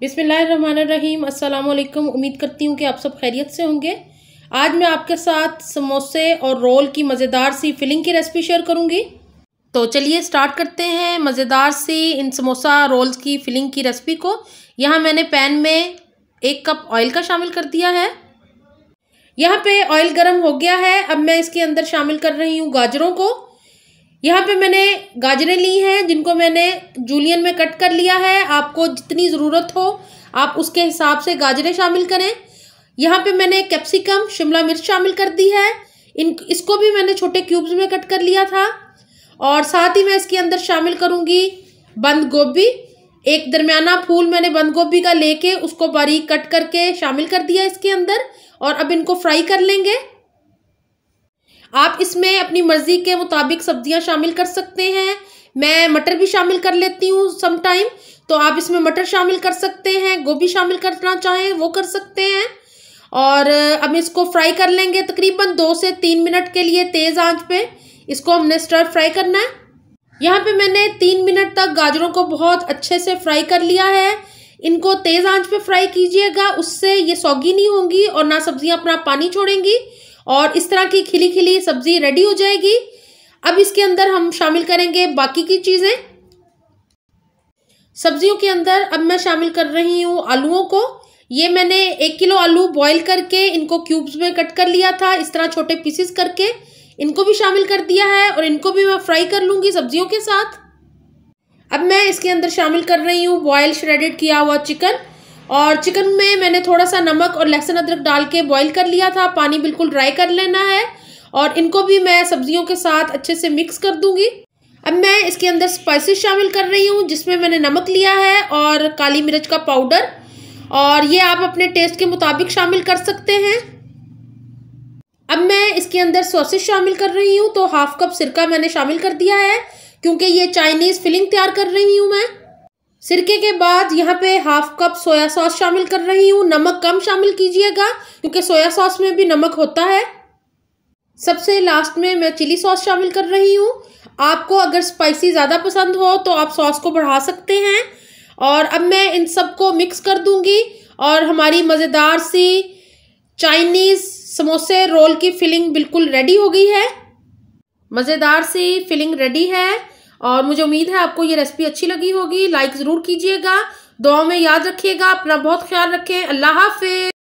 बिस्मिल्लाहिर्रहमानिर्रहीम। अस्सलाम वालेकुम। उम्मीद करती हूँ कि आप सब खैरियत से होंगे। आज मैं आपके साथ समोसे और रोल की मज़ेदार सी फिलिंग की रेसिपी शेयर करूँगी। तो चलिए स्टार्ट करते हैं मज़ेदार सी इन समोसा रोल्स की फिलिंग की रेसिपी को। यहाँ मैंने पैन में 1 कप ऑयल का शामिल कर दिया है। यहाँ पे ऑयल गर्म हो गया है। अब मैं इसके अंदर शामिल कर रही हूँ गाजरों को। यहाँ पे मैंने गाजरें ली हैं जिनको मैंने जूलियन में कट कर लिया है। आपको जितनी ज़रूरत हो आप उसके हिसाब से गाजरें शामिल करें। यहाँ पे मैंने कैप्सिकम शिमला मिर्च शामिल कर दी है। इसको भी मैंने छोटे क्यूब्स में कट कर लिया था। और साथ ही मैं इसके अंदर शामिल करूँगी बंद गोभी। एक दरमियाना फूल मैंने बंद गोभी का लेके उसको बारीक कट करके शामिल कर दिया इसके अंदर। और अब इनको फ्राई कर लेंगे। आप इसमें अपनी मर्जी के मुताबिक सब्जियां शामिल कर सकते हैं। मैं मटर भी शामिल कर लेती हूँ सम टाइम, तो आप इसमें मटर शामिल कर सकते हैं। गोभी शामिल करना चाहें वो कर सकते हैं। और अब इसको फ्राई कर लेंगे तकरीबन 2 से 3 मिनट के लिए तेज़ आंच पे इसको हमने स्टर फ्राई करना है। यहाँ पे मैंने 3 मिनट तक गाजरों को बहुत अच्छे से फ्राई कर लिया है। इनको तेज़ आंच पे फ्राई कीजिएगा, उससे ये सौगी नहीं होंगी और ना सब्जियां अपना पानी छोड़ेंगी और इस तरह की खिली खिली सब्जी रेडी हो जाएगी। अब इसके अंदर हम शामिल करेंगे बाकी की चीज़ें। सब्जियों के अंदर अब मैं शामिल कर रही हूँ आलूओं को। ये मैंने 1 किलो आलू बॉईल करके इनको क्यूब्स में कट कर लिया था, इस तरह छोटे पीसेस करके इनको भी शामिल कर दिया है और इनको भी मैं फ्राई कर लूँगी सब्जियों के साथ। अब मैं इसके अंदर शामिल कर रही हूँ बॉयल श्रेडेड किया हुआ चिकन। और चिकन में मैंने थोड़ा सा नमक और लहसुन अदरक डाल के बॉईल कर लिया था। पानी बिल्कुल ड्राई कर लेना है और इनको भी मैं सब्जियों के साथ अच्छे से मिक्स कर दूंगी। अब मैं इसके अंदर स्पाइसेस शामिल कर रही हूँ, जिसमें मैंने नमक लिया है और काली मिर्च का पाउडर, और ये आप अपने टेस्ट के मुताबिक शामिल कर सकते हैं। अब मैं इसके अंदर सॉसेस शामिल कर रही हूँ, तो 1/2 कप सिरका मैंने शामिल कर दिया है क्योंकि ये चाइनीज़ फिलिंग तैयार कर रही हूँ मैं। सिरके के बाद यहाँ पे 1/2 कप सोया सॉस शामिल कर रही हूँ। नमक कम शामिल कीजिएगा क्योंकि सोया सॉस में भी नमक होता है। सबसे लास्ट में मैं चिली सॉस शामिल कर रही हूँ। आपको अगर स्पाइसी ज़्यादा पसंद हो तो आप सॉस को बढ़ा सकते हैं। और अब मैं इन सबको मिक्स कर दूंगी और हमारी मज़ेदार सी चाइनीज़ समोसे रोल की फिलिंग बिल्कुल रेडी हो गई है। मज़ेदार सी फिलिंग रेडी है और मुझे उम्मीद है आपको ये रेसिपी अच्छी लगी होगी। लाइक ज़रूर कीजिएगा, दुआ में याद रखिएगा, अपना बहुत ख्याल रखें। अल्लाह हाफ़िज़।